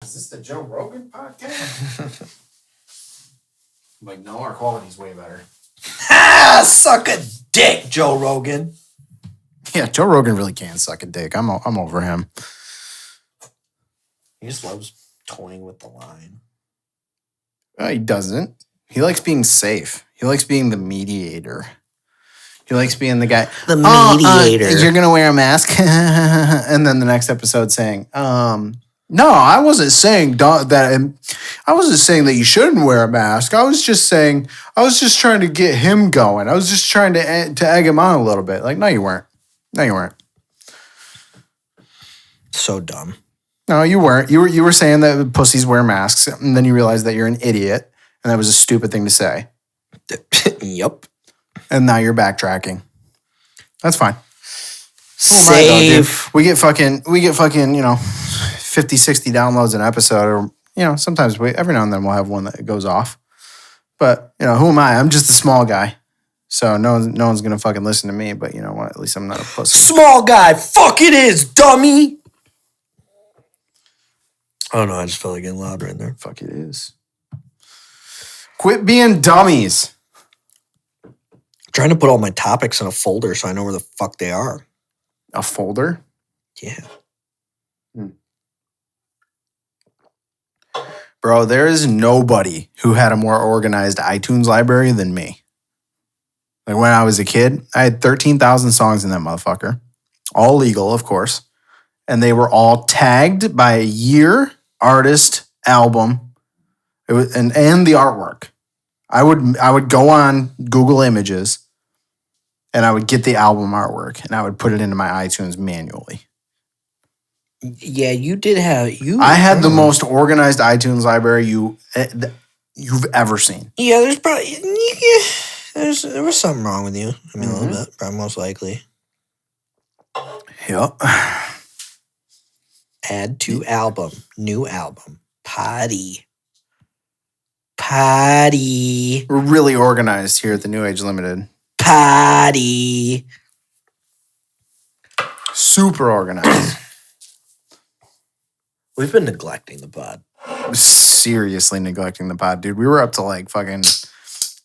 Is this the Joe Rogan podcast? Like, no, our quality's way better. Suck a dick, Joe Rogan. Yeah, Joe Rogan really can suck a dick. I'm over him. He just loves toying with the line. He doesn't. He likes being safe. He likes being the mediator. He likes being the guy. The mediator. You're going to wear a mask? And then the next episode saying, no, I wasn't saying that. I wasn't saying that you shouldn't wear a mask. I was just trying to get him going. I was just trying to egg him on a little bit. Like, no, you weren't. No, you weren't. So dumb. No, you weren't. You were saying that pussies wear masks, and then you realized that you're an idiot, and that was a stupid thing to say. Yup. And now you're backtracking. That's fine. Save. We get fucking, 50, 60 downloads an episode, or, sometimes every now and then we'll have one that goes off. But, who am I? I'm just a small guy. So no one's going to fucking listen to me, but you know what? At least I'm not a pussy. Small guy. Fuck it is, dummy. Oh no, I just felt like getting louder in there. Fuck it is. Quit being dummies. I'm trying to put all my topics in a folder so I know where the fuck they are. A folder? Yeah. Bro, there is nobody who had a more organized iTunes library than me. Like when I was a kid, I had 13,000 songs in that motherfucker. All legal, of course. And they were all tagged by year, artist, album, and the artwork. I would go on Google Images and I would get the album artwork and I would put it into my iTunes manually. Yeah, you did have I had the most organized iTunes library you've ever seen. Yeah, there's probably there was something wrong with you. I mean, a little bit, probably most likely. Yep. Add to album, new album, potty. We're really organized here at the New Age Limited. Potty. Super organized. We've been neglecting the pod. Seriously neglecting the pod, dude. We were up to like fucking...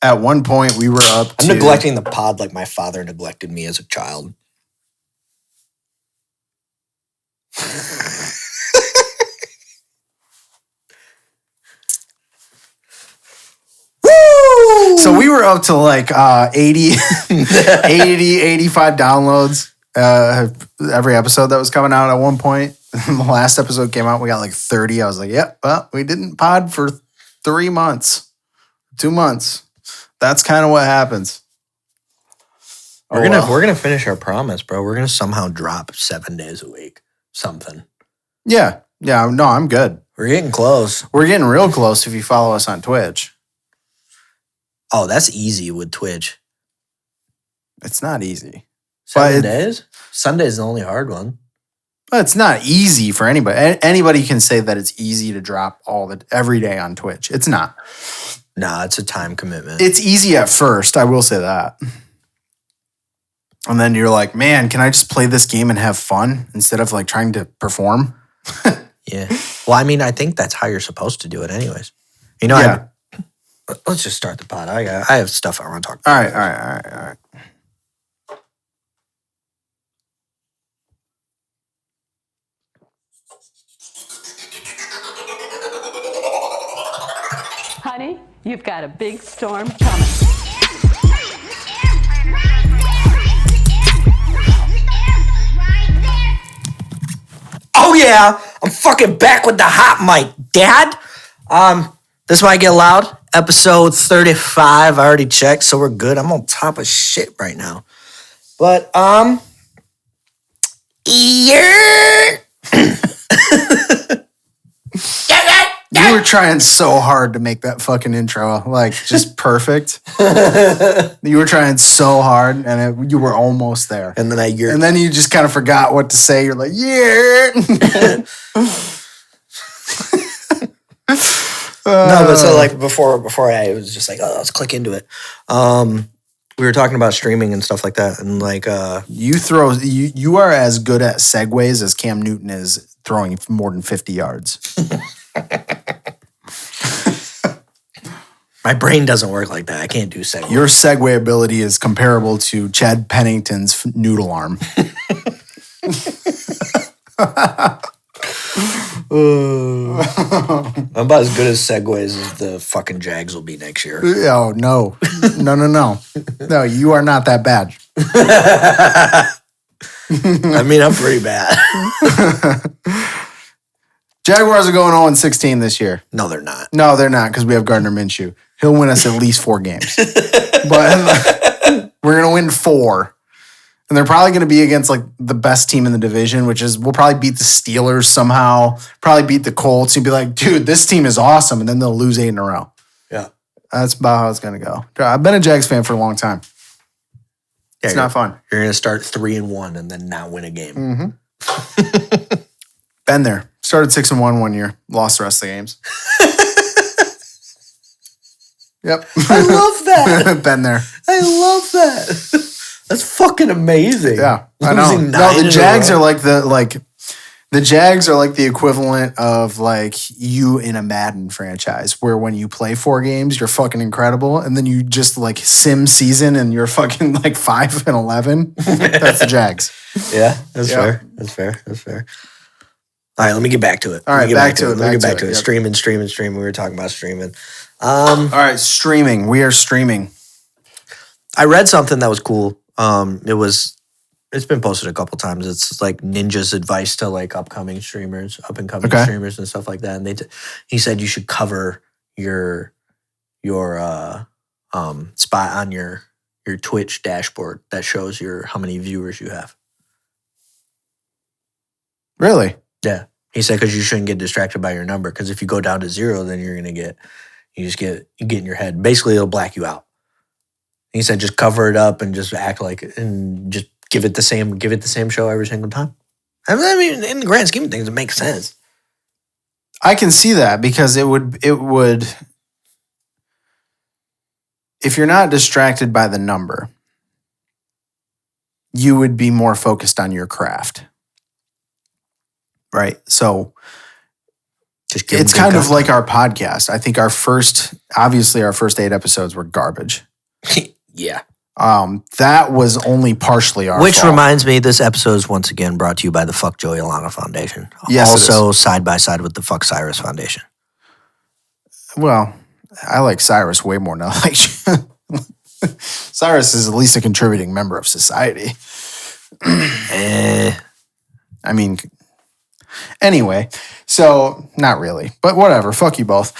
At one point, we were up to... I'm neglecting the pod like my father neglected me as a child. Woo! So we were up to like 80, 85 downloads every episode that was coming out at one point. The last episode came out, we got like 30. I was like, yep, well, we didn't pod for 3 months, 2 months. That's kind of what happens. We're gonna finish our promise, bro. We're gonna somehow drop 7 days a week. Something. Yeah. No, I'm good. We're getting close. We're getting real close if you follow us on Twitch. Oh, that's easy with Twitch. It's not easy. 7 days? Sunday's the only hard one. But it's not easy for anybody. Anybody can say that it's easy to drop every day on Twitch. It's not. Nah, it's a time commitment. It's easy at first, I will say that. And then you're like, man, can I just play this game and have fun instead of like trying to perform? Yeah. Well, I mean, I think that's how you're supposed to do it anyways. Yeah. Let's just start the pod. I have stuff I want to talk about. All right. Honey, you've got a big storm coming. Oh yeah, I'm fucking back with the hot mic, Dad. This might get loud. Episode 35. I already checked, so we're good. I'm on top of shit right now. But yeah. You were trying so hard to make that fucking intro like just perfect. You were trying so hard, and you were almost there. And then you just kind of forgot what to say. You're like, yeah. No, but so like before I was just like, oh, let's click into it. We were talking about streaming and stuff like that, and like you are as good at segues as Cam Newton is throwing more than 50 yards. My brain doesn't work like that. I can't do segue. Your segue ability is comparable to Chad Pennington's noodle arm. I'm about as good as segues as the fucking Jags will be next year. Oh, no. No. No, you are not that bad. I mean, I'm pretty bad. Jaguars are going 0-16 this year. No, they're not. No, they're not because we have Gardner Minshew. He'll win us at least 4 games. But we're going to win 4. And they're probably going to be against like the best team in the division, which is we'll probably beat the Steelers somehow, probably beat the Colts. You'd be like, dude, this team is awesome. And then they'll lose 8 in a row. Yeah. That's about how it's going to go. I've been a Jags fan for a long time. Yeah, it's not fun. You're going to start 3-1 and then not win a game. Mm-hmm. Been there. Started 6-1 one year. Lost the rest of the games. Yep. I love that. Been there. I love that. That's fucking amazing. Yeah, I know. No, the Jags are like the Jags are like the equivalent of like you in a Madden franchise, where when you play 4 games, you're fucking incredible, and then you just like sim season and you're fucking like 5-11. That's the Jags. Yeah, that's fair. That's fair. That's fair. All right, let me get back to it. All right, back to it. Let me get back to it. Yep. Streaming. We were talking about streaming. All right, streaming. We are streaming. I read something that was cool. It's been posted a couple times. It's like Ninja's advice to like up and coming streamers and stuff like that. And he said you should cover your spot on your Twitch dashboard that shows how many viewers you have. Really? Yeah. He said because you shouldn't get distracted by your number, because if you go down to 0, then you get in your head. Basically, it'll black you out. He said just cover it up and just act like it and just give it the same show every single time. I mean, in the grand scheme of things, it makes sense. I can see that because it would if you're not distracted by the number, you would be more focused on your craft. Right? So it's kind of like our podcast. I think our first 8 episodes were garbage. Yeah. That was only partially our Which fault. reminds me, this episode is once again brought to you by the Fuck Joey Alana Foundation. Yes, also side by side with the Fuck Cyrus Foundation. Well, I like Cyrus way more now. Like Cyrus is at least a contributing member of society. I mean, anyway, so not really, but whatever. Fuck you both.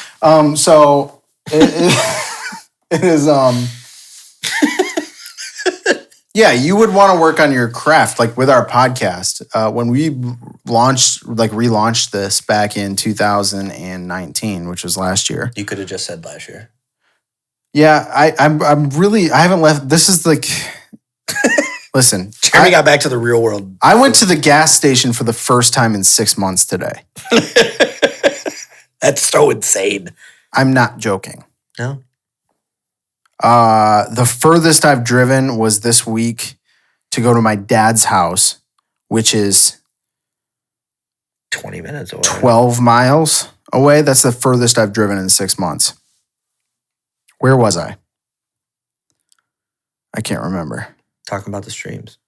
So it is. Yeah, you would want to work on your craft, like with our podcast. When we relaunched this back in 2019, which was last year. You could have just said last year. Yeah, I haven't left. This is like, listen. Jeremy got back to the real world. I went to the gas station for the first time in 6 months today. That's so insane. I'm not joking. No. The furthest I've driven was this week to go to my dad's house, which is 20 minutes away. 12 miles away. That's the furthest I've driven in 6 months. Where was I? I can't remember. Talking about the streams.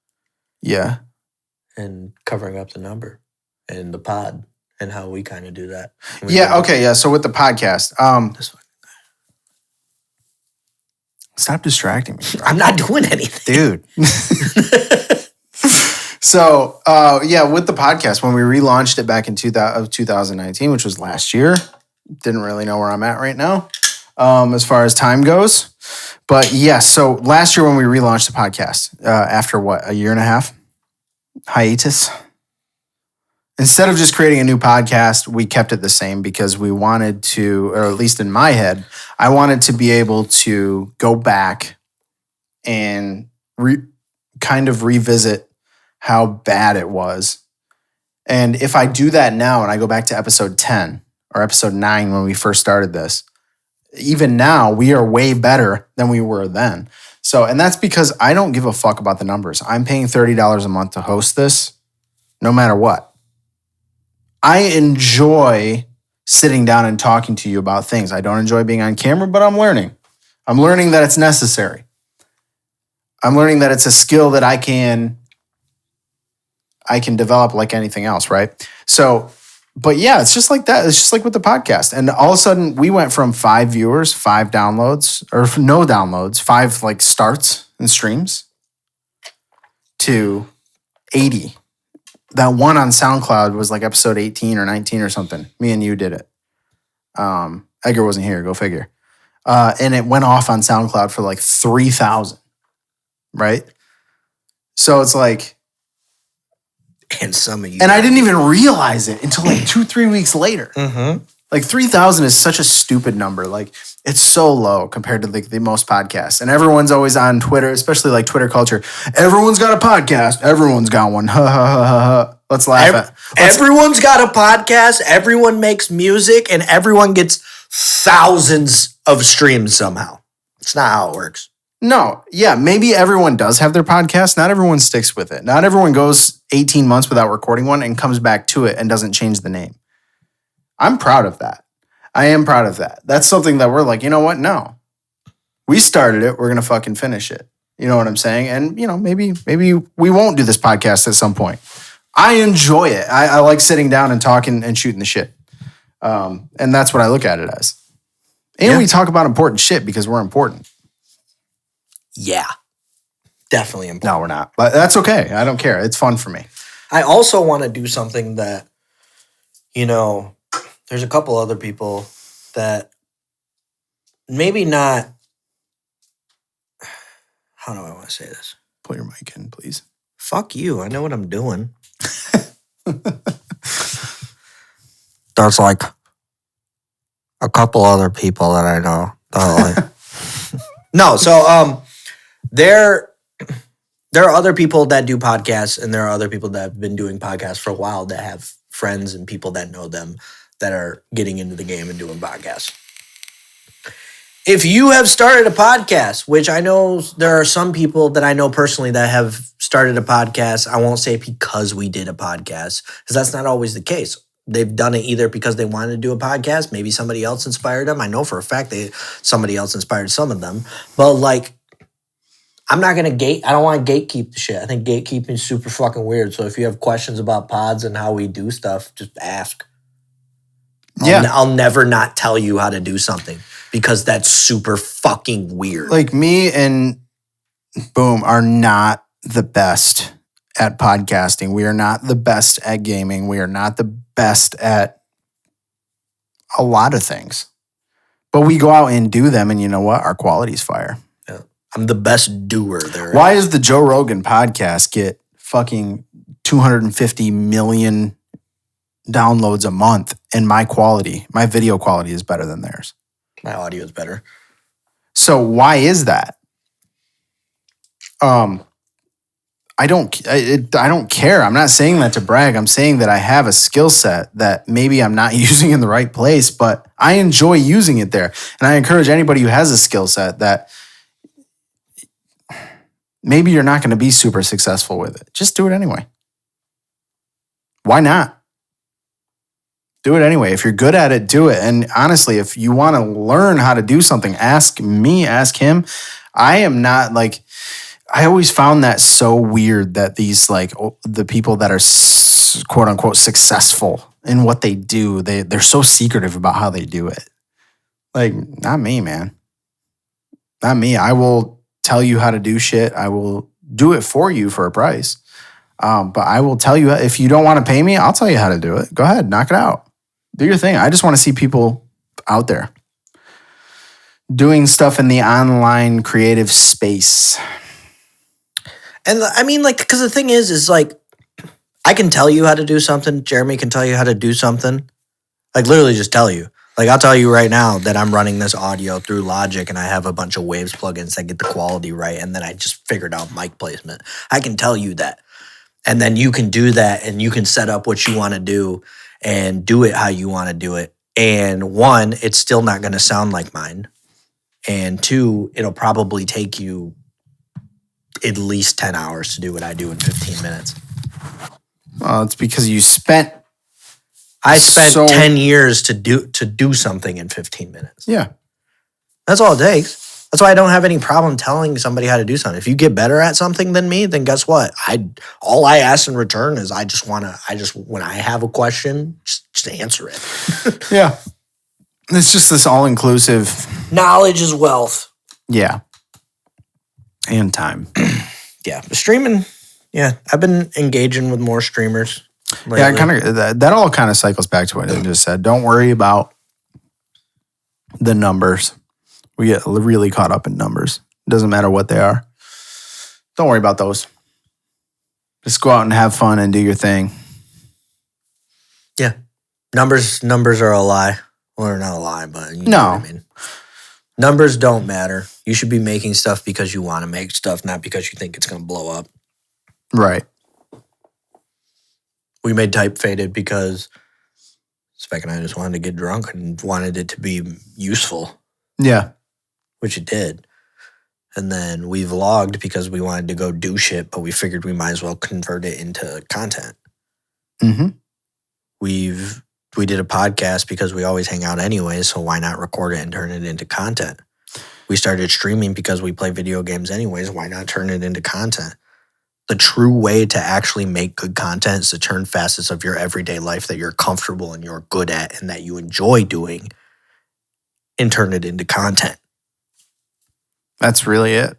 Yeah. And covering up the number and the pod and how we kind of do that. Yeah, okay, yeah. So with the podcast, stop distracting me. I'm not doing anything. Dude. So, yeah, with the podcast, when we relaunched it back in 2019, which was last year, didn't really know where I'm at right now as far as time goes. But yes, so last year when we relaunched the podcast, after what, a year and a half hiatus? Instead of just creating a new podcast, we kept it the same because we wanted to, or at least in my head, I wanted to be able to go back and kind of revisit how bad it was. And if I do that now and I go back to episode 10 or episode 9 when we first started this, even now we are way better than we were then. So, and that's because I don't give a fuck about the numbers. I'm paying $30 a month to host this no matter what. I enjoy sitting down and talking to you about things. I don't enjoy being on camera, but I'm learning. I'm learning that it's necessary. I'm learning that it's a skill that I can develop like anything else, right? So, but yeah, it's just like that. It's just like with the podcast. And all of a sudden we went from 5 viewers, 5 downloads, or no downloads, 5 like starts and streams to 80. That one on SoundCloud was like episode 18 or 19 or something. Me and you did it. Edgar wasn't here, go figure. And it went off on SoundCloud for like 3,000, right? So it's like, And some of you. and I didn't even realize it until like 2-3 weeks later. Mm-hmm. Like 3,000 is such a stupid number. Like it's so low compared to like the most podcasts. And everyone's always on Twitter, especially like Twitter culture. Everyone's got a podcast. Everyone's got one. Ha ha ha ha ha. Let's laugh Everyone's got a podcast. Everyone makes music, and everyone gets thousands of streams somehow. It's not how it works. No, yeah, maybe everyone does have their podcast. Not everyone sticks with it. Not everyone goes 18 months without recording one and comes back to it and doesn't change the name. I'm proud of that. I am proud of that. That's something that we're like, you know what? No. We started it. We're going to fucking finish it. You know what I'm saying? And, you know, maybe we won't do this podcast at some point. I enjoy it. I like sitting down and talking and shooting the shit. And that's what I look at it as. And we talk about important shit because we're important. Yeah. Definitely important. No, we're not. But that's okay. I don't care. It's fun for me. I also want to do something that, you know, there's a couple other people that maybe not. How do I want to say this? Pull your mic in, please. Fuck you. I know what I'm doing. There's like a couple other people that I know. No, so there are other people that do podcasts, and there are other people that have been doing podcasts for a while that have friends and people that know them that are getting into the game and doing podcasts. If you have started a podcast, which I know there are some people that I know personally that have started a podcast, I won't say because we did a podcast, because that's not always the case. They've done it either because they wanted to do a podcast, maybe somebody else inspired them. I know for a fact somebody else inspired some of them. But like, I'm not going to I don't want to gatekeep the shit. I think gatekeeping is super fucking weird. So if you have questions about pods and how we do stuff, just ask. I'll never not tell you how to do something because that's super fucking weird. Like me and BØØM are not the best at podcasting. We are not the best at gaming. We are not the best at a lot of things. But we go out and do them, and you know what? Our quality's fire. Yeah. I'm the best doer there. Why does the Joe Rogan podcast get fucking 250 million downloads a month, and my video quality is better than theirs? My audio is better. So why is that? I don't care. I'm not saying that to brag. I'm saying that I have a skill set that maybe I'm not using in the right place, but I enjoy using it there. And I encourage anybody who has a skill set that maybe you're not going to be super successful with it. Just do it anyway. Why not? Do it anyway. If you're good at it, do it. And honestly, if you want to learn how to do something, ask me, ask him. I am not like, I always found that so weird that these like the people that are quote unquote successful in what they do, they're so secretive about how they do it. Like, not me, man. Not me. I will tell you how to do shit. I will do it for you for a price. But I will tell you, if you don't want to pay me, I'll tell you how to do it. Go ahead, knock it out. Do your thing. I just want to see people out there doing stuff in the online creative space. And I mean, like, because the thing is like, I can tell you how to do something. Jeremy can tell you how to do something. Like, literally just tell you. Like, I'll tell you right now that I'm running this audio through Logic and I have a bunch of Waves plugins that get the quality right. And then I just figured out mic placement. I can tell you that. And then you can do that and you can set up what you want to do and do it how you want to do it. And one, it's still not going to sound like mine. And two, it'll probably take you at least 10 hours to do what I do in 15 minutes. Well, it's because you spent I spent So- 10 years to do something in 15 minutes. Yeah. That's all it takes. That's why I don't have any problem telling somebody how to do something. If you get better at something than me, then guess what? All I ask in return is when I have a question, just answer it. Yeah. It's just this all-inclusive. Knowledge is wealth. Yeah. And time. Yeah, but streaming. Yeah, I've been engaging with more streamers lately. Yeah, kind of that all kind of cycles back to what I just said. Don't worry about the numbers. We get really caught up in numbers. It doesn't matter what they are. Don't worry about those. Just go out and have fun and do your thing. Yeah, numbers are a lie. Well, they're not a lie, but you know No. what I mean. Numbers don't matter. You should be making stuff because you want to make stuff, not because you think it's going to blow up. Right. We made Type Faded because Spec and I just wanted to get drunk and wanted it to be useful, Yeah. which it did. And then we vlogged because we wanted to go do shit, but we figured we might as well convert it into content. Mm-hmm. We did a podcast because we always hang out anyway, so why not record it and turn it into content? We started streaming because we play video games anyways, why not turn it into content? The true way to actually make good content is to turn facets of your everyday life that you're comfortable and you're good at and that you enjoy doing and turn it into content. That's really it.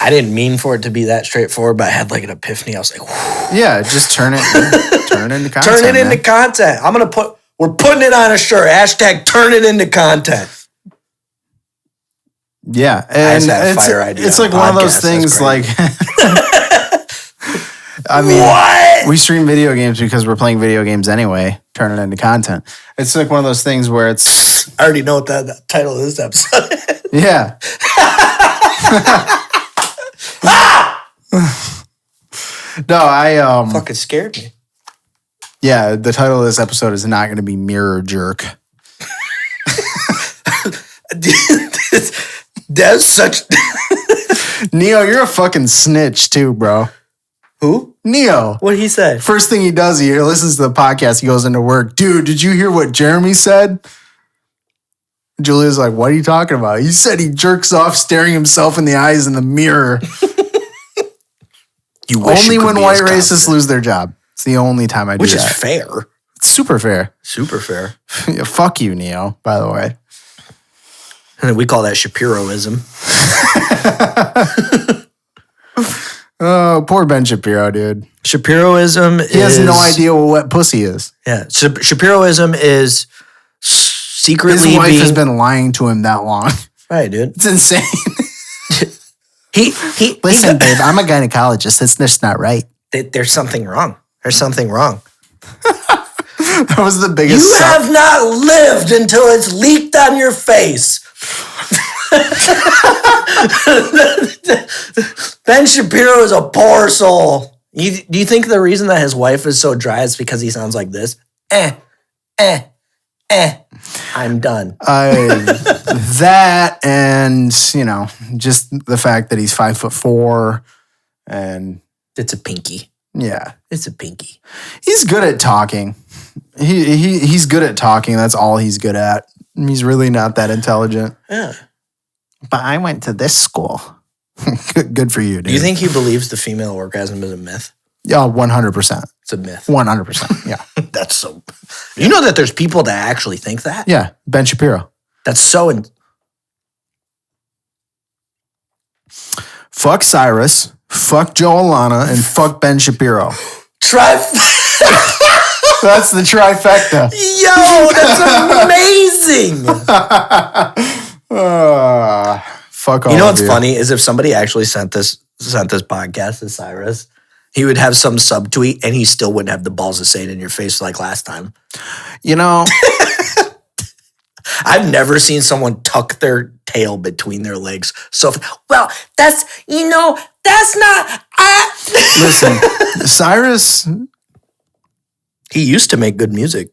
I didn't mean for it to be that straightforward, but I had like an epiphany. I was like, whew. Yeah, just turn it into content. Turn it into man. content. We're putting it on a shirt. Hashtag turn it into content. Yeah, just and had a fire idea it's on like one of those podcast. That's things. Like, crazy. I mean, What? we stream video games because we're playing video games anyway. Turn it into content. It's like one of those things where it's. I already know what that title of this episode is. Yeah. No, I Fucking scared me. yeah, the title of this episode is not going to be Mirror Jerk. That's such. Neo, you're a fucking snitch too, bro. Who? Neo. What did he say? First thing he does, he listens to the podcast, he goes into work. Dude, did you hear what Jeremy said? Julia's like, what are you talking about? He said he jerks off staring himself in the eyes in the mirror. You wish Only you could when be white as racists confident. lose their job. It's the only time I do Which that. is fair. It's super fair. Super fair. Yeah, fuck you, Neo, by the way. And we call that Shapiroism. Oh, poor Ben Shapiro, dude. Shapiroism He has no idea what wet pussy is. Yeah. Shapiroism is secretly His wife being. has been lying to him that long. Right, dude. It's insane. Listen, babe, I'm a gynecologist. It's just not right. there's something wrong. There's something wrong. That was the biggest. You have not lived until it's leaked on your face. Ben Shapiro is a poor soul. Do you think the reason that his wife is so dry is because he sounds like this? I'm done. That and, just the fact that he's 5'4" and It's a pinky. yeah. It's a pinky. He's good at talking. He's good at talking. That's all he's good at. He's really not that intelligent. Yeah. But I went to this school. Good for you, dude. Do you think he believes the female orgasm is a myth? Yeah, 100%. It's a myth. 100%. Yeah. That's so. You know that there's people that actually think that? Yeah. Ben Shapiro. That's so. Fuck Cyrus. Fuck Joe Alana. And fuck Ben Shapiro. That's the trifecta. Yo, that's amazing. Fuck all You know of what's funny is if somebody actually sent this podcast to Cyrus, he would have some subtweet and he still wouldn't have the balls to say it in your face like last time. You know, I've never seen someone tuck their tail between their legs. So, well, that's not. listen, Cyrus. He used to make good music.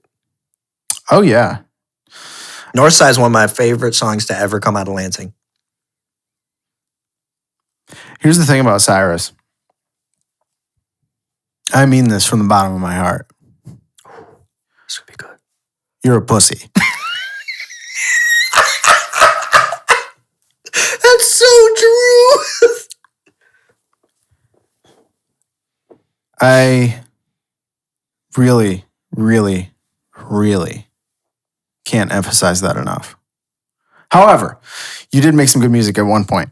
Oh, yeah. Northside is one of my favorite songs to ever come out of Lansing. Here's the thing about Cyrus. I mean this from the bottom of my heart. This would be good. You're a pussy. That's so true. I really, really, really can't emphasize that enough. However, you did make some good music at one point.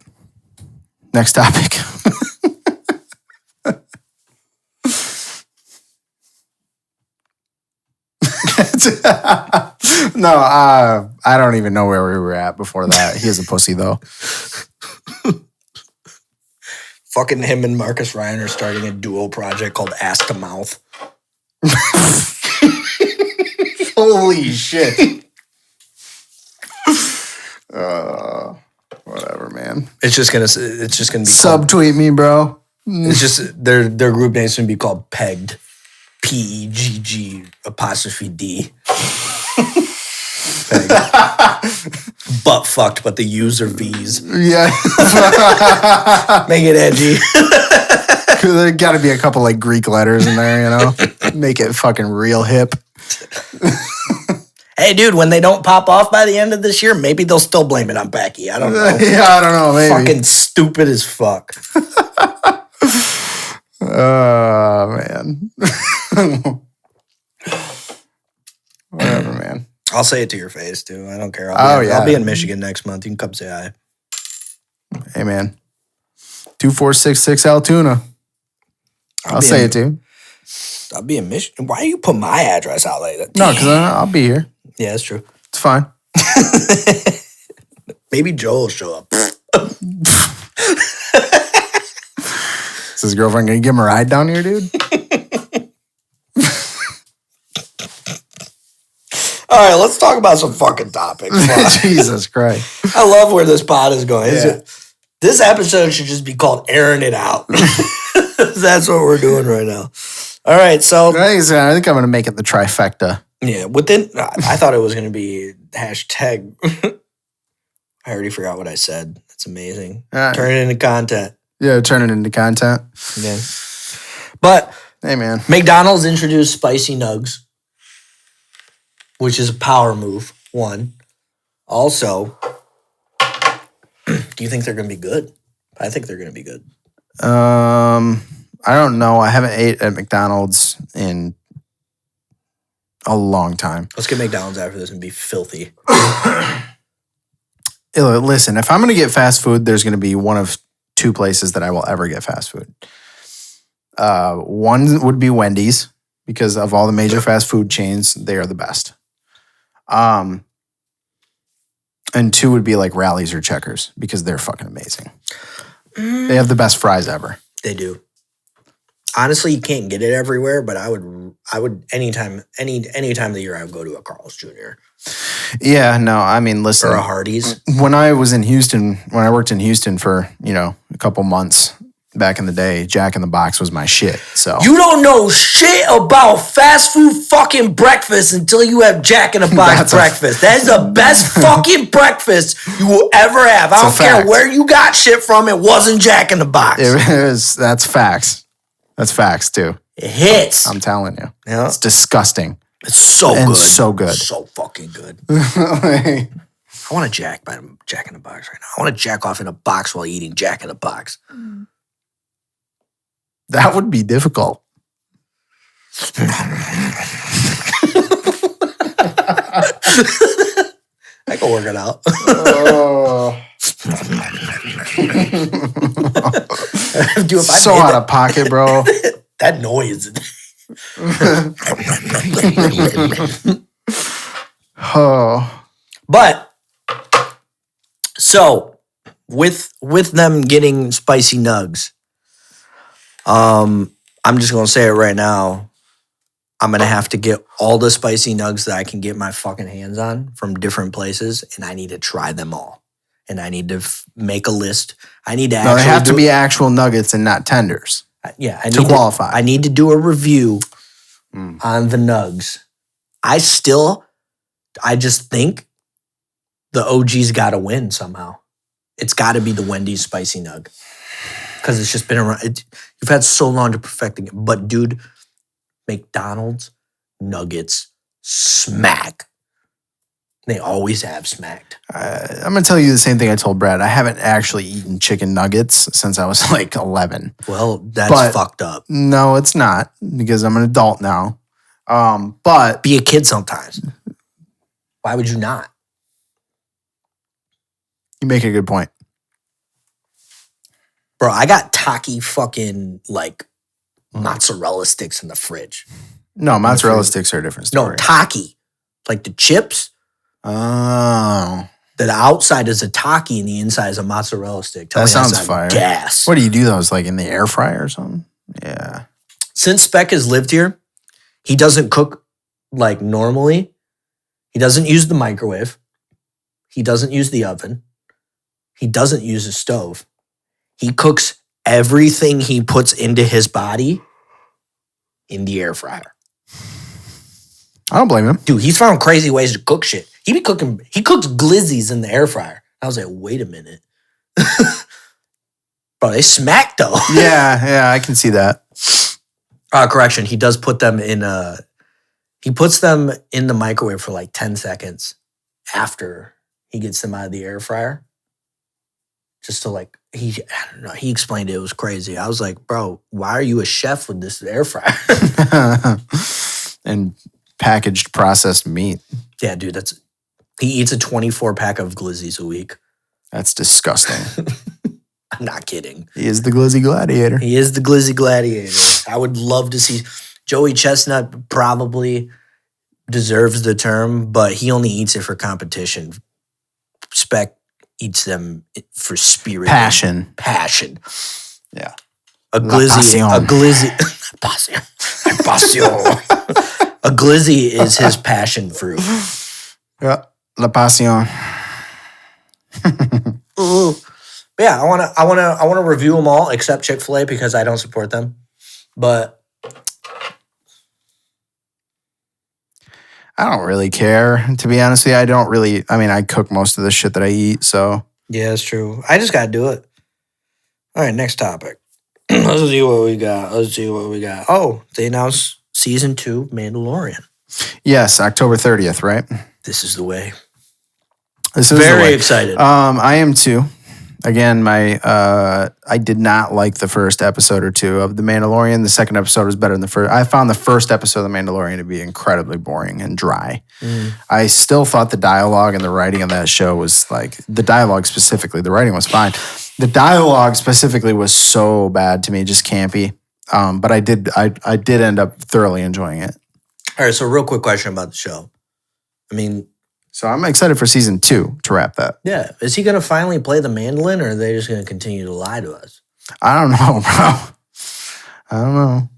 Next topic. No, I don't even know where we were at before that. He is a pussy, though. Fucking him and Marcus Ryan are starting a duo project called Ass to Mouth. Holy shit. Whatever, man. It's just gonna be Subtweet me, bro. It's just their group name's gonna be called Pegged. PEGG''D. Pegged. Butt fucked, but the U's are V's. Yeah. Make it edgy. There gotta be a couple like Greek letters in there, you know? Make it fucking real hip. Hey, dude, when they don't pop off by the end of this year, maybe they'll still blame it on Becky. I don't know. Yeah, I don't know. Maybe. Fucking stupid as fuck. Oh, man. Whatever, man. I'll say it to your face, too. I don't care. Yeah. I'll be in Michigan next month. You can come say hi. Hey, man. 2466 Altoona. I'll say it too. I'll be in Michigan. Why do you put my address out like that? No, because I'll be here. Yeah, that's true. It's fine. Maybe Joe will show up. Is his girlfriend going to give him a ride down here, dude? All right, let's talk about some fucking topics. Jesus Christ. I love where this pod is going. Yeah. This episode should just be called Airing It Out. That's what we're doing right now. All right, so I think I'm going to make it the trifecta. yeah, I thought it was going to be hashtag. I already forgot what I said. That's amazing. Turn it into content. Yeah, turn it into content. Yeah. But hey, man. McDonald's introduced spicy nugs, which is a power move. One. Also, do you think they're going to be good? I think they're going to be good. I don't know. I haven't ate at McDonald's in a long time. Let's get McDonald's after this and be filthy. Listen, if I'm going to get fast food, there's going to be one of two places that I will ever get fast food. One would be Wendy's, because of all the major fast food chains, they are the best. And two would be like Rally's or Checkers, because they're fucking amazing. They have the best fries ever. They do. Honestly, you can't get it everywhere, but I would anytime of the year I would go to a Carl's Jr. Yeah, no, I mean, listen. Or a Hardee's. When I was in Houston, when I worked in Houston for, a couple months back in the day, Jack in the Box was my shit. So you don't know shit about fast food fucking breakfast until you have Jack in the Box breakfast. That is the best fucking breakfast you will ever have. I don't care where you got shit from. It wasn't Jack in the Box. That's facts. That's facts too. It hits. I'm telling you. Yeah. It's disgusting. It's so good. So good. So fucking good. I want a Jack in the Box right now. I want to jack off in a box while eating Jack in the Box. That would be difficult. I can work it out. Dude, so out of pocket, bro. That noise. But so with them getting spicy nugs, I'm just gonna say it right now. I'm gonna have to get all the spicy nugs that I can get my fucking hands on from different places, and I need to try them all. And I need to make a list. I need to they have to be actual nuggets and not tenders. Yeah, to qualify. I need to do a review on the nugs. I just think the OG's got to win somehow. It's got to be the Wendy's spicy nug. because it's just been around. You've had so long to perfecting it. But dude, McDonald's nuggets smack. They always have smacked. I'm going to tell you the same thing I told Brad. I haven't actually eaten chicken nuggets since I was like 11. Well, that's fucked up. No, it's not because I'm an adult now. But be a kid sometimes. Why would you not? You make a good point. Bro, I got Taki fucking like mozzarella sticks in the fridge. No, mozzarella sticks are a different story. No, Taki. Like the chips. Oh. The outside is a Taki and the inside is a mozzarella stick. That sounds fire. Gas. What do you do those? Like in the air fryer or something? Yeah. Since Speck has lived here, he doesn't cook like normally. He doesn't use the microwave. He doesn't use the oven. He doesn't use a stove. He cooks everything he puts into his body in the air fryer. I don't blame him. Dude, he's found crazy ways to cook shit. He cooks glizzies in the air fryer. I was like, wait a minute. Bro, they smack though. Yeah, I can see that. Correction, he does put them in he puts them in the microwave for like 10 seconds after he gets them out of the air fryer. Just to like, I don't know, he explained it was crazy. I was like, bro, why are you a chef with this air fryer? And packaged processed meat. Yeah, dude, he eats a 24 pack of glizzies a week. That's disgusting. I'm not kidding. He is the glizzy gladiator. He is the glizzy gladiator. I would love to see Joey Chestnut probably deserves the term, but he only eats it for competition. Speck eats them for spirit. Passion. Yeah. A glizzy. A glizzy is his passion fruit. Yeah. La passion. Yeah, I wanna review them all except Chick-fil-A because I don't support them. But I don't really care, to be honest with you. I cook most of the shit that I eat, so. Yeah, it's true. I just gotta do it. All right, next topic. Let's see what we got. Oh, they announced season 2 Mandalorian. Yes, October 30th, right? This is the way. This is very excited. I am too. Again, I did not like the first episode or two of The Mandalorian. The second episode was better than the first. I found the first episode of The Mandalorian to be incredibly boring and dry. I still thought the dialogue and the writing of that show was like, the dialogue specifically, the writing was fine. The dialogue specifically was so bad to me, just campy. But I did end up thoroughly enjoying it. All right, so real quick question about the show. So I'm excited for season 2 to wrap that. Yeah. Is he going to finally play the mandolin or are they just going to continue to lie to us? I don't know, bro. I don't know.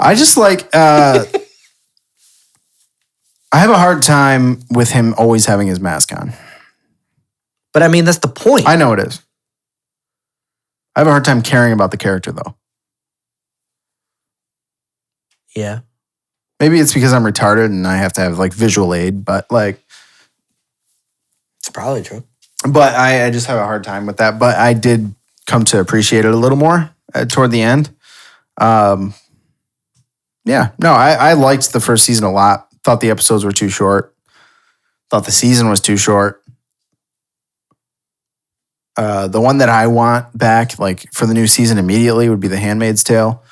I just like, I have a hard time with him always having his mask on. But that's the point. I know it is. I have a hard time caring about the character though. Yeah. Maybe it's because I'm retarded and I have to have like visual aid, but like. It's probably true. But I just have a hard time with that. But I did come to appreciate it a little more toward the end. I liked the first season a lot. Thought the episodes were too short. Thought the season was too short. The one that I want back, like for the new season immediately, would be The Handmaid's Tale.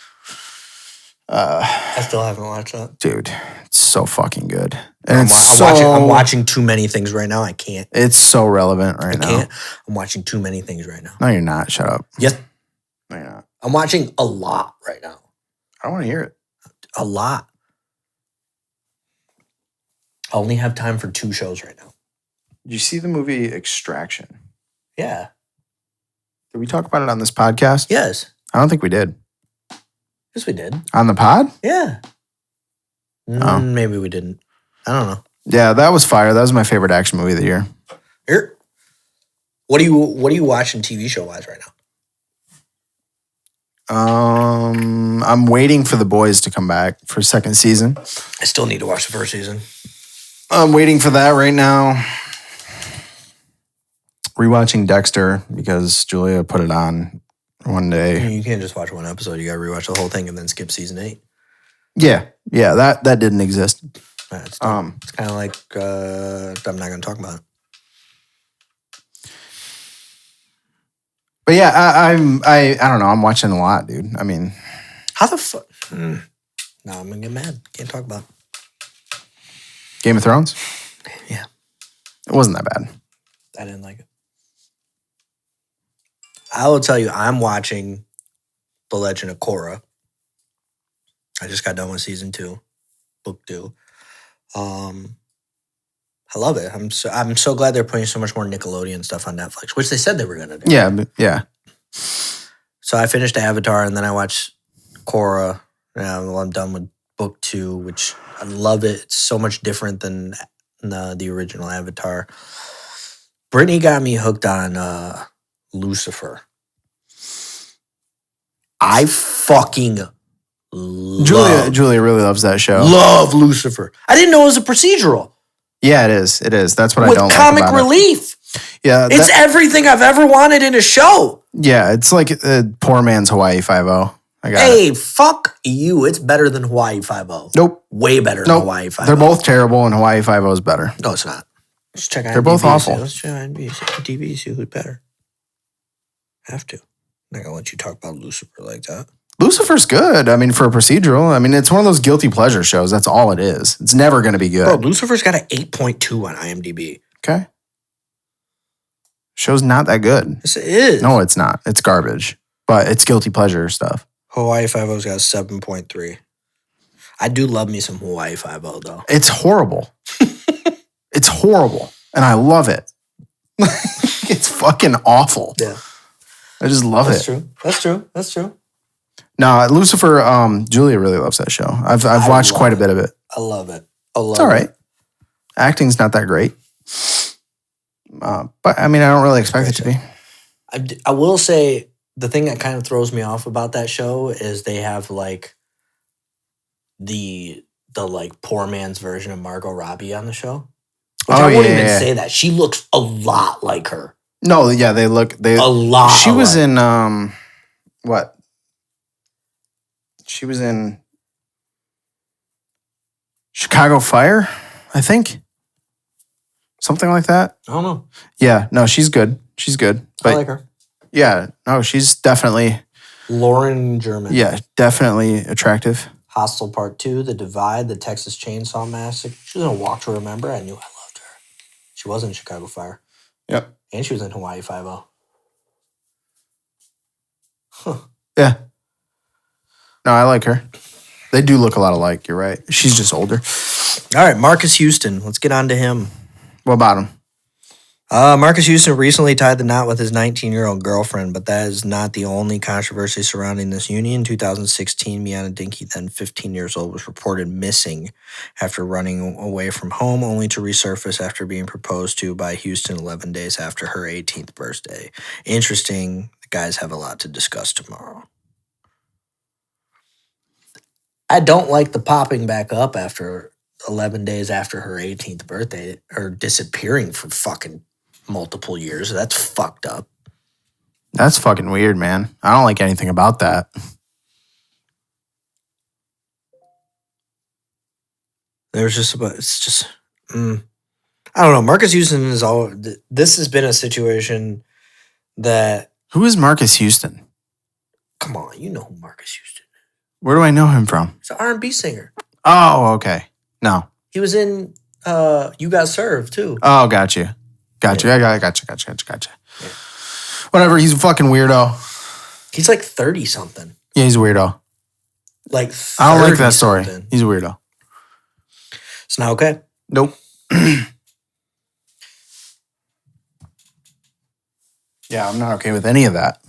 I still haven't watched that. Dude, it's so fucking good. And I'm watching too many things right now. I can't. It's so relevant right now. I'm watching too many things right now. No, you're not. Shut up. Yes. No, you're not. I'm watching a lot right now. I want to hear it. A lot. I only have time for 2 shows right now. Did you see the movie Extraction? Yeah. Did we talk about it on this podcast? Yes. I don't think we did. Yes, we did. On the pod? Yeah. Oh. Maybe we didn't. I don't know. Yeah, that was fire. That was my favorite action movie of the year. Here. What are you watching TV show wise right now? I'm waiting for The Boys to come back for second season. I still need to watch the first season. I'm waiting for that right now. Rewatching Dexter because Julia put it on one day. You can't just watch one episode. You got to rewatch the whole thing and then skip season 8. Yeah, that didn't exist. It's kind of like I'm not going to talk about it. But yeah, I don't know. I'm watching a lot, dude. I mean, how the fuck? No, I'm gonna get mad. Can't talk about it. Game of Thrones. Yeah, it wasn't that bad. I didn't like it. I will tell you, I'm watching The Legend of Korra. I just got done with season 2, book 2. I love it. I'm so glad they're putting so much more Nickelodeon stuff on Netflix, which they said they were gonna do. Yeah. So I finished Avatar and then I watched Korra. Well, I'm done with book 2, which I love it. It's so much different than the original Avatar. Brittany got me hooked on Lucifer. I fucking Julia really loves that show. Love Lucifer. I didn't know it was a procedural. Yeah, it is. It is. That's what I with don't like comic about relief. Yeah, it's everything I've ever wanted in a show. Yeah, it's like poor man's Hawaii Five-0. Hey, fuck you. It's better than Hawaii Five-0. Nope. Way better than Hawaii Five-0. They're both terrible, and Hawaii Five-0 is better. No, it's not. Let's check out They're both awful. Let's check out IMDb, see who's better. Have to. I'm not going to let you talk about Lucifer like that. Lucifer's good. I mean, for a procedural, I mean, it's one of those guilty pleasure shows. That's all it is. It's never going to be good. Bro, Lucifer's got an 8.2 on IMDb. Okay. Show's not that good. Yes, it is. No, it's not. It's garbage. But it's guilty pleasure stuff. Hawaii Five-0's got a 7.3. I do love me some Hawaii Five-0, though. It's horrible. It's horrible. And I love it. It's fucking awful. Yeah. I just love That's it. true. That's true. That's true. No, Lucifer, Julia really loves that show. I've watched quite a bit of it. I love it. It's all right. Acting's not that great. But I mean, I don't really expect it to be. I will say the thing that kind of throws me off about that show is they have like the like poor man's version of Margot Robbie on the show. Which I won't even say that. She looks a lot like her. No, yeah, they a lot. She was in what? She was in Chicago Fire, I think. Something like that. I don't know. Yeah, no, she's good. She's good. But I like her. Yeah, no, she's definitely Lauren German. Yeah, definitely attractive. Hostel Part 2, The Divide, The Texas Chainsaw Massacre. She was in Walk to Remember. I knew I loved her. She was in Chicago Fire. Yep. And she was in Hawaii Five-0. Huh. Yeah. No, I like her. They do look a lot alike. You're right. She's just older. All right, Marcus Houston. Let's get on to him. What about him? Marcus Houston recently tied the knot with his 19-year-old girlfriend, but that is not the only controversy surrounding this union. In 2016, Miana Dinky, then 15 years old, was reported missing after running away from home, only to resurface after being proposed to by Houston 11 days after her 18th birthday. Interesting. The guys have a lot to discuss tomorrow. I don't like the popping back up after 11 days after her 18th birthday, or disappearing for fucking multiple years. That's fucked up. That's fucking weird, man. I don't like anything about that. It's just, I don't know. Marcus Houston is all, this has been a situation that. Who is Marcus Houston? Come on, you know who Marcus Houston is. Where do I know him from? He's an R&B singer. Oh, okay. No. He was in You Got Served, too. Oh, got you. Gotcha. Yeah. I gotcha. Yeah. Whatever. He's a fucking weirdo. He's like 30-something. Yeah, he's a weirdo. Like I don't like that story. He's a weirdo. It's not okay. Nope. Yeah, I'm not okay with any of that.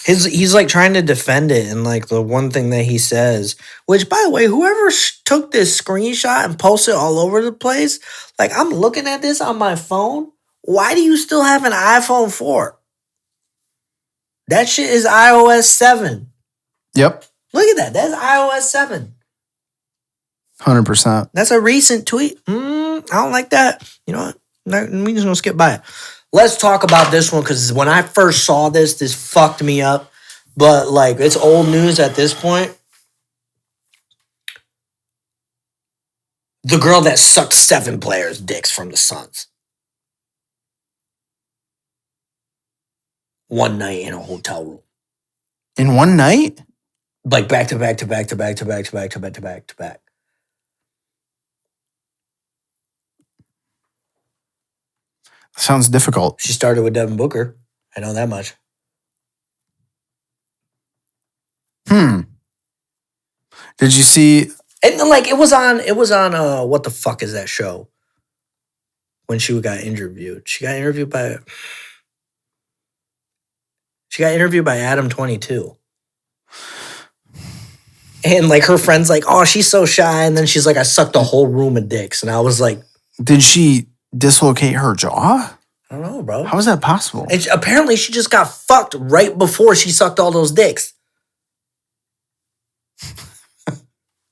He's like trying to defend it, and like the one thing that he says, which by the way, whoever took this screenshot and posted it all over the place, like I'm looking at this on my phone. Why do you still have an iPhone 4? That shit is iOS 7. Yep. Look at that. That's iOS 7. 100%. That's a recent tweet. I don't like that. You know what? We just gonna skip by it. let's talk about this one because when I first saw this fucked me up. But like, it's old news at this point. The girl that sucked 7 players' dicks from the Suns. One night in a hotel room. In one night? Like back to back to back to back to back to back to back to back to back. Sounds difficult. She started with Devin Booker. I know that much. Did you see? And like it was on what the fuck is that show? When she got interviewed. She got interviewed by Adam 22. And like her friend's like, oh, she's so shy. And then she's like, I sucked a whole room of dicks. And I was like, did she dislocate her jaw? I don't know, bro. How is that possible? And apparently she just got fucked right before she sucked all those dicks.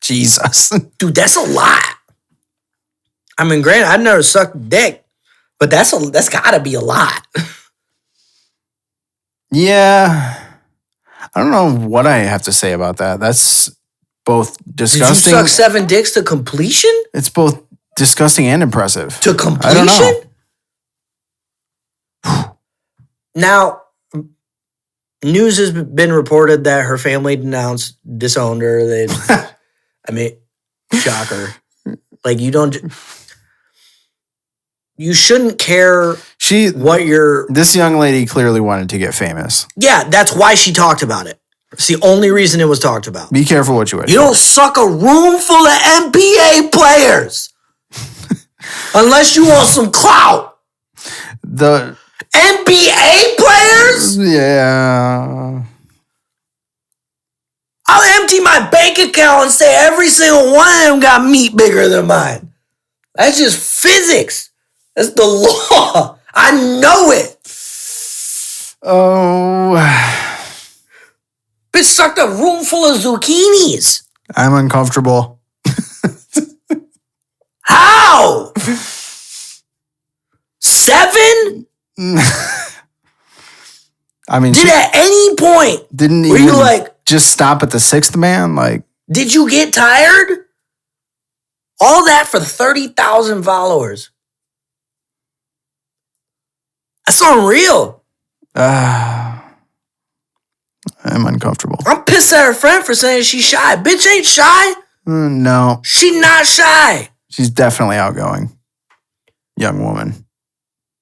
Jesus. Dude, that's a lot. I mean, granted, I've never sucked dick, but that's gotta be a lot. Yeah. I don't know what I have to say about that. That's both disgusting. Did you suck 7 dicks to completion? It's both disgusting and impressive. To completion? I don't know. Now, news has been reported that her family disowned her. They, I mean, shocker. Like you shouldn't care what you're... This young lady clearly wanted to get famous. Yeah, that's why she talked about it. It's the only reason it was talked about. Be careful what you wish. You don't suck a room full of NBA players. Unless you want some clout. The NBA players? Yeah. I'll empty my bank account and say every single one of them got meat bigger than mine. That's just physics. That's the law. I know it. Oh. Bitch sucked a room full of zucchinis. I'm uncomfortable. How? 7? I mean, Did at any point were you like just stop at the 6th man? Like, did you get tired? All that for 30,000 followers. That's unreal. I'm uncomfortable. I'm pissed at her friend for saying she's shy. Bitch ain't shy. No. She not shy. She's definitely outgoing. Young woman.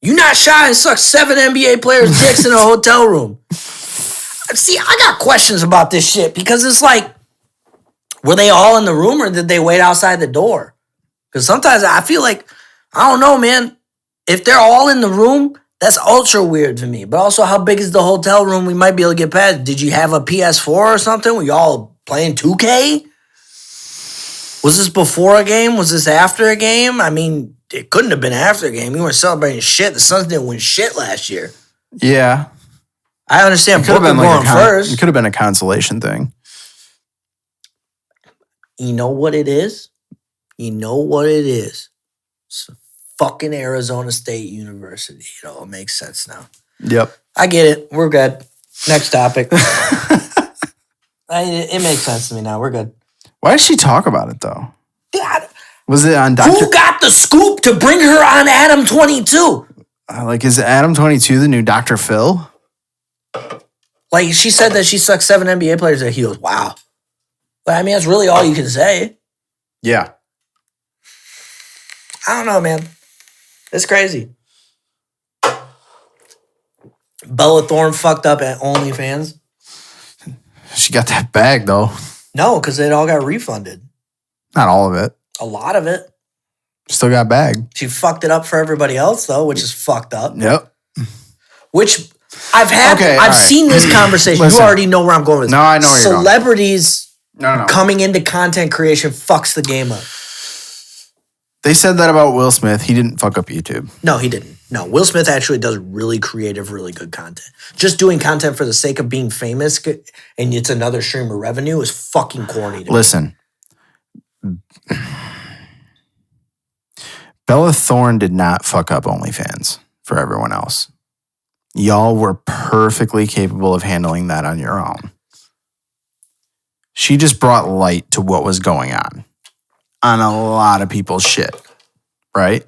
You not shy and suck 7 NBA players' dicks in a hotel room. See, I got questions about this shit because it's like, were they all in the room or did they wait outside the door? Because sometimes I feel like, I don't know, man. If they're all in the room, that's ultra weird to me. But also, how big is the hotel room we might be able to get past? Did you have a PS4 or something? Were y'all playing 2K? Was this before a game? Was this after a game? I mean, it couldn't have been after a game. You weren't celebrating shit. The Suns didn't win shit last year. Yeah. I understand Booker going first. It could have been a consolation thing. You know what it is? It's fucking Arizona State University. It all makes sense now. Yep. I get it. We're good. Next topic. It makes sense to me now. We're good. Why did she talk about it, though? God. Was it on Dr. Who got the scoop to bring her on Adam 22? Is Adam 22 the new Dr. Phil? Like, she said that she sucked 7 NBA players at heels. Wow. But, I mean, that's really all you can say. Yeah. I don't know, man. It's crazy. Bella Thorne fucked up at OnlyFans. She got that bag, though. No, because it all got refunded. Not all of it. A lot of it. Still got bag. She fucked it up for everybody else, though, which is fucked up. Yep. Which I've seen this conversation. Listen, you already know where I'm going with this. No, I know where you're going. Celebrities coming into content creation fucks the game up. They said that about Will Smith. He didn't fuck up YouTube. No, he didn't. No, Will Smith actually does really creative, really good content. Just doing content for the sake of being famous and it's another stream of revenue is fucking corny to me. Listen. Bella Thorne did not fuck up OnlyFans. for everyone else. Y'all were perfectly capable of handling that on your own. She just brought light to what was going on a lot of people's shit, right?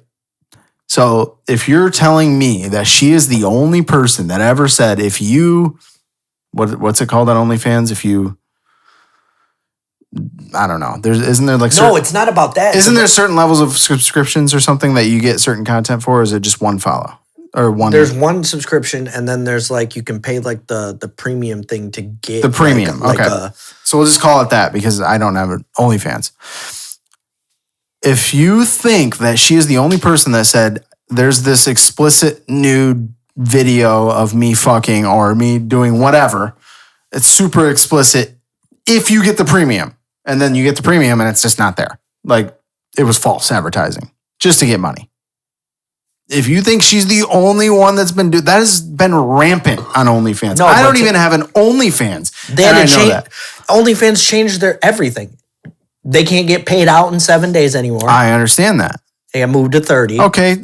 So if you're telling me that she is the only person that ever said, if you, what's it called on OnlyFans? If you, I don't know. Isn't there like no, it's not about that. Isn't there certain levels of subscriptions or something that you get certain content for? Or is it just one follow or one? There's one subscription, and then there's like you can pay like the premium thing to get the premium. Like okay, so we'll just call it that because I don't have OnlyFans. If you think that she is the only person that said there's this explicit nude video of me fucking or me doing whatever, it's super explicit. If you get the premium. And then you get the premium and it's just not there. Like, it was false advertising just to get money. If you think she's the only one that's been that has been rampant on OnlyFans. No, I don't even have an OnlyFans. They had to change. OnlyFans changed their everything. They can't get paid out in 7 days anymore. I understand that. They got moved to 30. Okay,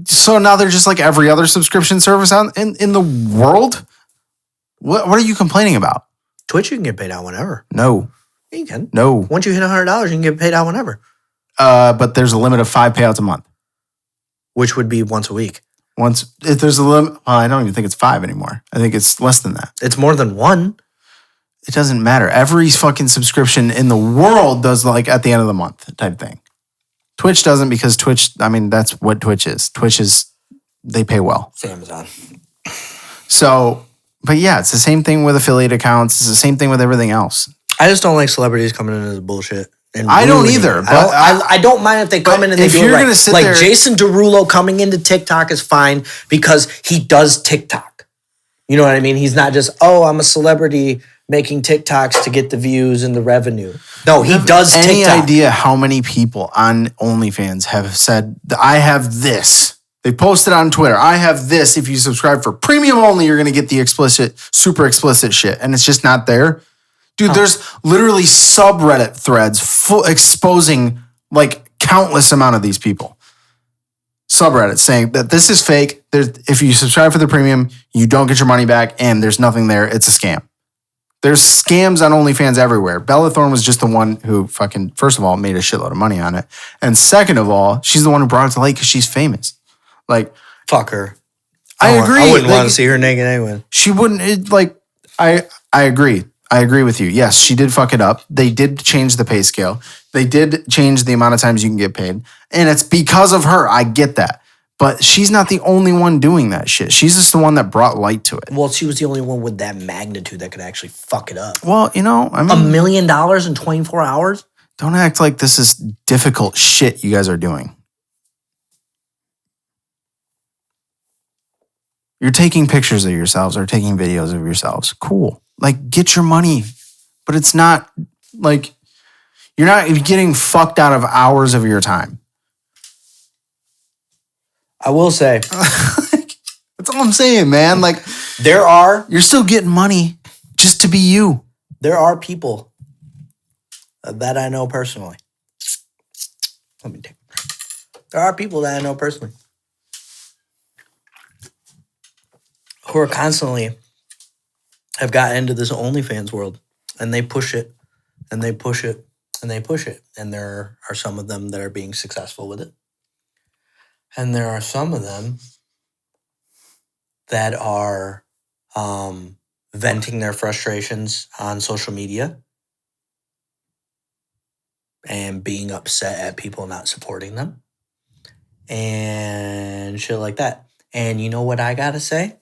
so now they're just like every other subscription service in the world? What are you complaining about? Twitch, you can get paid out whenever. No. You can. No. Once you hit $100, you can get paid out whenever. But there's a limit of 5 payouts a month. Which would be once a week. If there's a limit, I don't even think it's 5 anymore. I think it's less than that. It's more than one. It doesn't matter. Every fucking subscription in the world does like at the end of the month type thing. Twitch doesn't because Twitch, I mean, that's what Twitch is. Twitch is, they pay well. It's Amazon. So, but yeah, it's the same thing with affiliate accounts. It's the same thing with everything else. I just don't like celebrities coming into the bullshit. I don't either. But I don't mind if they come in and they do it right. Sit like there, Jason Derulo coming into TikTok is fine because he does TikTok. You know what I mean? He's not just, I'm a celebrity making TikToks to get the views and the revenue. No, he does TikTok. Any idea how many people on OnlyFans have said, I have this? They posted on Twitter, I have this. If you subscribe for premium only, you're going to get the explicit, super explicit shit. And it's just not there. Dude, there's literally subreddit threads exposing like countless amount of these people. Subreddit saying that this is fake. If you subscribe for the premium, you don't get your money back and there's nothing there. It's a scam. There's scams on OnlyFans everywhere. Bella Thorne was just the one who fucking, first of all, made a shitload of money on it. And second of all, she's the one who brought it to light because she's famous. Like, fuck her. I agree. I wouldn't want to see her naked anyway. She wouldn't, I agree. I agree with you. Yes, she did fuck it up. They did change the pay scale. They did change the amount of times you can get paid. And it's because of her. I get that. But she's not the only one doing that shit. She's just the one that brought light to it. Well, she was the only one with that magnitude that could actually fuck it up. Well, I mean, $1 million in 24 hours? Don't act like this is difficult shit you guys are doing. You're taking pictures of yourselves or taking videos of yourselves. Cool. Like, get your money. But it's not like you're not getting fucked out of hours of your time. I will say. That's all I'm saying, man. Like, you're still getting money just to be you. There are people that I know personally. Let me take a break. There are people that I know personally who are constantly have gotten into this OnlyFans world, and they push it, and they push it, and they push it. And there are some of them that are being successful with it. And there are some of them that are venting their frustrations on social media and being upset at people not supporting them and shit like that. And you know what I gotta say?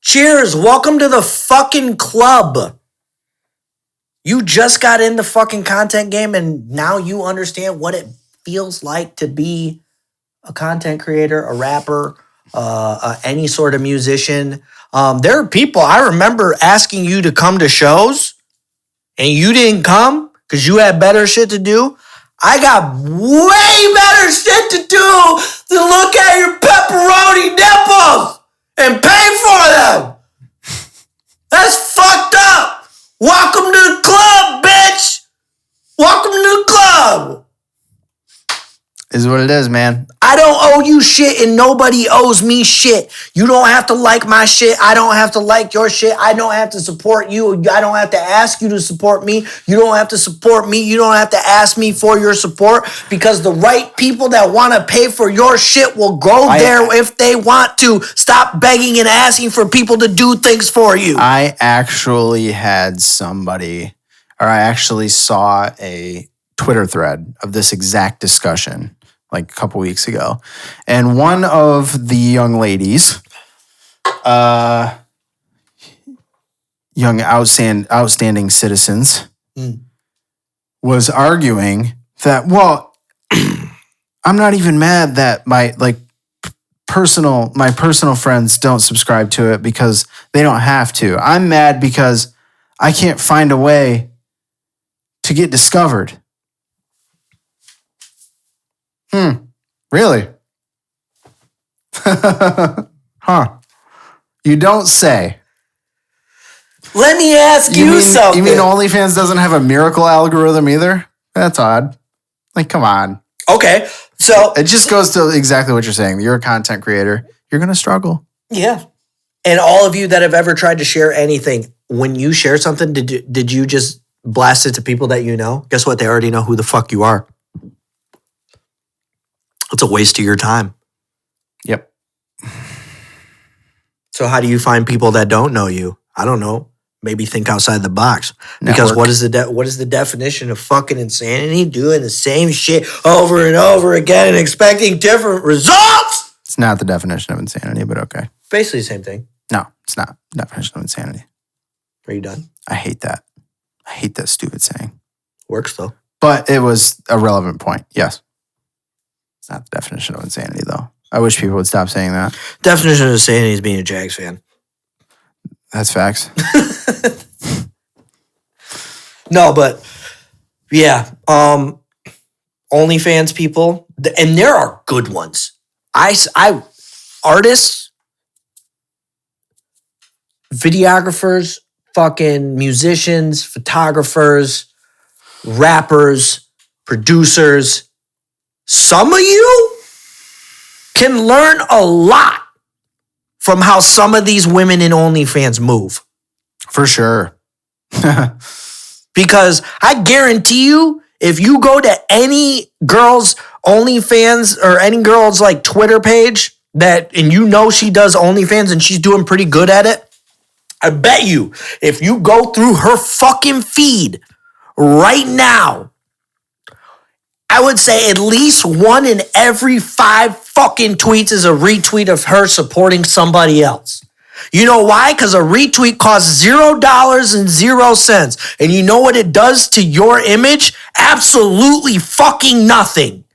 Cheers! Welcome to the fucking club. You just got in the fucking content game and now you understand what it feels like to be a content creator, a rapper, any sort of musician. There are people, I remember asking you to come to shows and you didn't come because you had better shit to do. I got way better shit to do than look at your pepperoni nipples and pay for them. That's fucked up. Welcome to the club, bitch. Welcome to the club. is what it is, man. I don't owe you shit and nobody owes me shit. You don't have to like my shit. I don't have to like your shit. I don't have to support you. I don't have to ask you to support me. You don't have to support me. You don't have to ask me for your support because the right people that want to pay for your shit will go there if they want to. Stop begging and asking for people to do things for you. I actually had somebody, or I actually saw a Twitter thread of this exact discussion like a couple weeks ago. And one of the young ladies, young outstanding citizens, was arguing that, well, I'm not even mad that my personal friends don't subscribe to it because they don't have to. I'm mad because I can't find a way to get discovered. Really? Huh. You don't say. Let me ask you something. You mean OnlyFans doesn't have a miracle algorithm either? That's odd. Like, come on. Okay, so It just goes to exactly what you're saying. You're a content creator. You're going to struggle. yeah. And all of you that have ever tried to share anything, when you share something, did you just blast it to people that you know? Guess what? They already know who the fuck you are. It's a waste of your time. Yep. So how do you find people that don't know you? I don't know. Maybe think outside the box. Because Network. what is the definition of fucking insanity? Doing the same shit over and over again and expecting different results? It's not the definition of insanity, but okay. Basically the same thing. No, it's not the definition of insanity. Are you done? I hate that. I hate that stupid saying. Works though. But it was a relevant point. Yes. It's not the definition of insanity, though. I wish people would stop saying that. Definition of insanity is being a Jags fan. That's facts. No, but yeah, OnlyFans people, and there are good ones. Artists, videographers, fucking musicians, photographers, rappers, producers. Some of you can learn a lot from how some of these women in OnlyFans move. For sure. Because I guarantee you, if you go to any girl's OnlyFans or any girl's like Twitter page and you know she does OnlyFans and she's doing pretty good at it, I bet you if you go through her fucking feed right now, I would say at least 1 in every 5 fucking tweets is a retweet of her supporting somebody else. You know why? Because a retweet costs $0.00. And you know what it does to your image? Absolutely fucking nothing.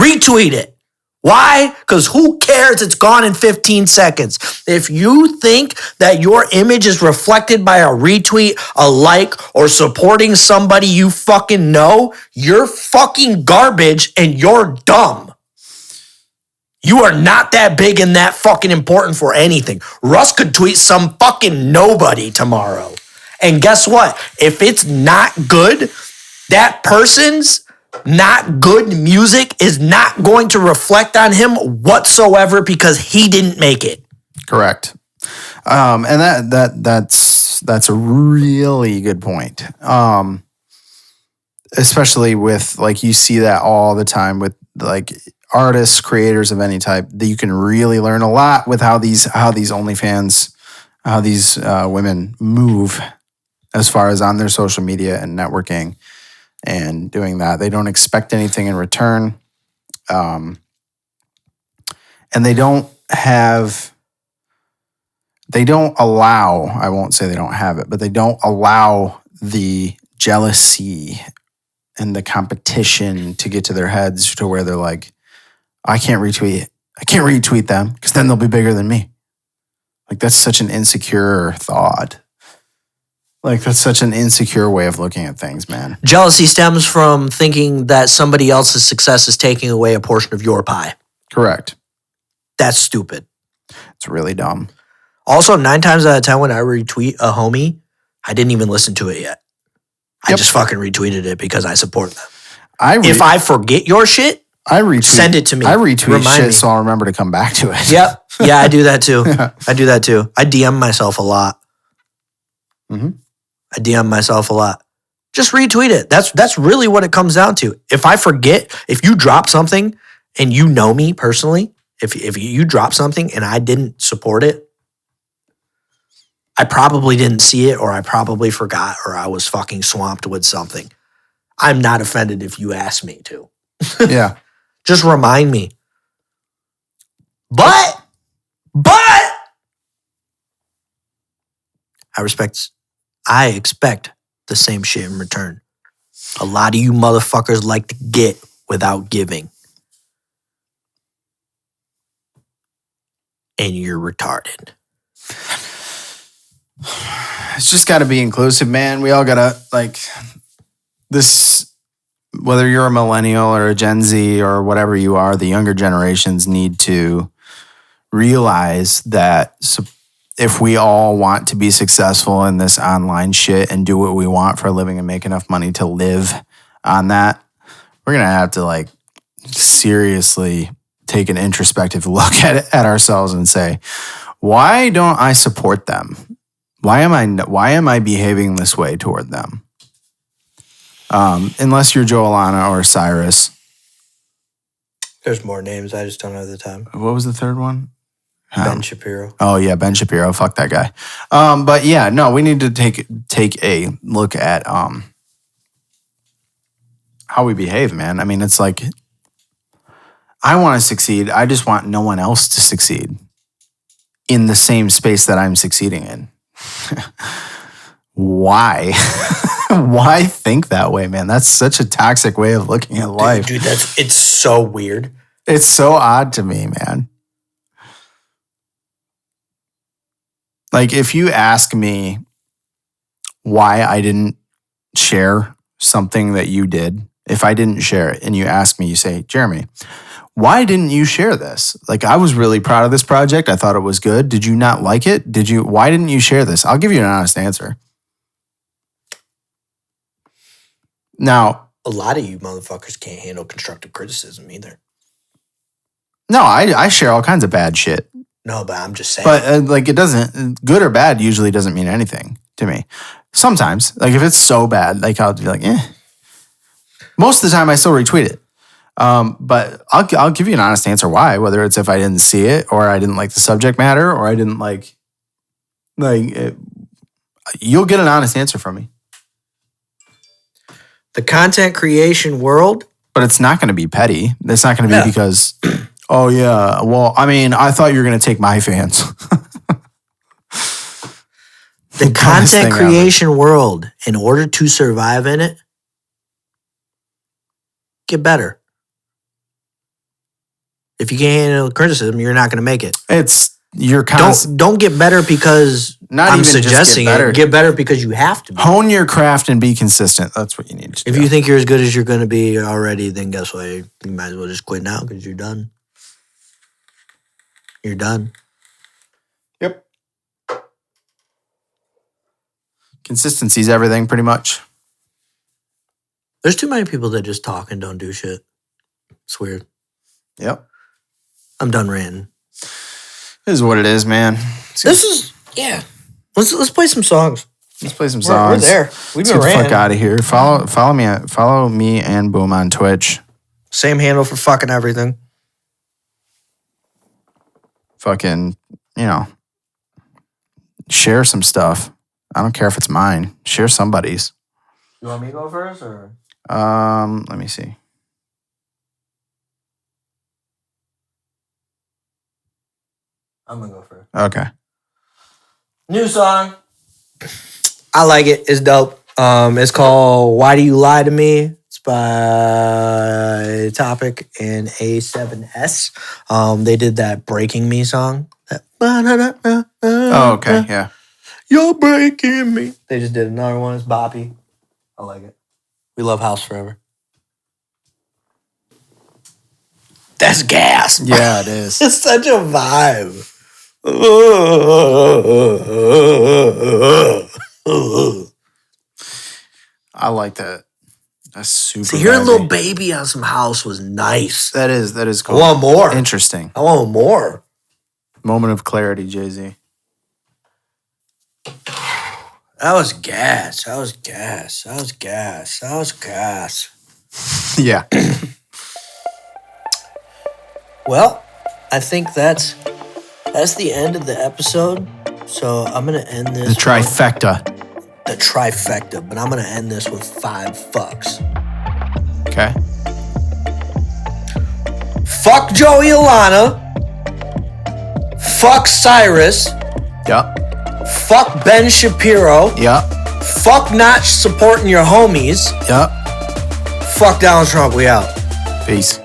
Retweet it. Why? Because who cares? It's gone in 15 seconds. If you think that your image is reflected by a retweet, a like, or supporting somebody you fucking know, you're fucking garbage and you're dumb. You are not that big and that fucking important for anything. Russ could tweet some fucking nobody tomorrow. And guess what? If it's not good, that person's not good music is not going to reflect on him whatsoever because he didn't make it. Correct. And that's a really good point. Especially with, like, you see that all the time with like artists, creators of any type, that you can really learn a lot with how these OnlyFans, how these women move as far as on their social media and networking and doing that. They don't expect anything in return. And they don't allow, I won't say they don't have it, but they don't allow the jealousy and the competition to get to their heads to where they're like, I can't retweet them because then they'll be bigger than me. Like, that's such an insecure thought. Like, that's such an insecure way of looking at things, man. Jealousy stems from thinking that somebody else's success is taking away a portion of your pie. Correct. That's stupid. It's really dumb. Also, 9 times out of 10 when I retweet a homie, I didn't even listen to it yet. I just fucking retweeted it because I support them. If I forget your shit, I retweet. Send it to me. I retweet Remind shit me. so I'll remember to come back to it. Yep. Yeah, I do that too. I do that too. I DM myself a lot. Mm-hmm. I DM myself a lot. Just retweet it. That's really what it comes down to. If I forget, if you drop something and you know me personally, if you drop something and I didn't support it, I probably didn't see it, or I probably forgot, or I was fucking swamped with something. I'm not offended if you ask me to. Yeah. Just remind me. But I expect the same shit in return. A lot of you motherfuckers like to get without giving. And you're retarded. It's just got to be inclusive, man. We all got to, like, this, whether you're a millennial or a Gen Z or whatever you are, the younger generations need to realize that if we all want to be successful in this online shit and do what we want for a living and make enough money to live on that, we're going to have to, like, seriously take an introspective look at ourselves and say, why don't I support them? Why am I behaving this way toward them? Unless you're Joelana or Cyrus. There's more names. I just don't know the time. What was the third one? Ben Shapiro. Oh yeah, Ben Shapiro. Fuck that guy. But yeah, no, we need to take a look at how we behave, man. I mean, it's like, I want to succeed. I just want no one else to succeed in the same space that I'm succeeding in. Why? Why think that way, man? That's such a toxic way of looking at life. Dude, it's so weird. It's so odd to me, man. Like, if you ask me why I didn't share something that you did, if I didn't share it and you ask me, you say, Jeremy, why didn't you share this? Like, I was really proud of this project. I thought it was good. Did you not like it? Why didn't you share this? I'll give you an honest answer. Now, A lot of you motherfuckers can't handle constructive criticism either. no, I share all kinds of bad shit. No, but I'm just saying. But like, it doesn't, good or bad usually doesn't mean anything to me. Sometimes, like, if it's so bad, like, I'll be like, eh. Most of the time I still retweet it. But I'll give you an honest answer why, whether it's if I didn't see it or I didn't like the subject matter or I didn't like it, you'll get an honest answer from me. The content creation world. But it's not going to be petty. It's not going to be because, oh yeah, well, I mean, I thought you were going to take my fans. The content creation world, in order to survive in it, get better. If you can't handle criticism, you're not going to make it. Don't get better because I'm suggesting it. Get better because you have to be. Hone your craft and be consistent. That's what you need to do. If you think you're as good as you're going to be already, then guess what? You might as well just quit now because you're done. You're done. Yep. Consistency is everything, pretty much. There's too many people that just talk and don't do shit. It's weird. Yep. I'm done ranting. This is what it is, man. Let's play some songs. Let's play some songs. We're there. We've been Get the ranting. fuck out of here. Follow me and BØØM on Twitch. Same handle for fucking everything. Fucking, share some stuff. I don't care if it's mine. Share somebody's. You want me to go first or? Let me see. I'm gonna go first. Okay. New song. I like it. It's dope. It's called "Why Do You Lie to Me." It's by Topic and A7S. They did that "Breaking Me" song. Oh, okay. Yeah. You're breaking me. They just did another one. It's boppy. I like it. We love House Forever. That's gas. Yeah, it is. It's such a vibe. I like that. That's super. See, hearing vibey. Lil Baby on some house was nice. That is I cool. want more. Interesting. I want more. Moment of clarity, Jay-Z. That was gas. That was gas. That was gas. That was gas. Yeah. Well, I think that's the end of the episode. So I'm gonna end this. The trifecta. The trifecta, but I'm gonna end this with 5 fucks. Okay. Fuck Joey Alana. Fuck Cyrus. Yup. Fuck Ben Shapiro. Yup. Fuck not supporting your homies. Yup. Fuck Donald Trump. We out. Peace.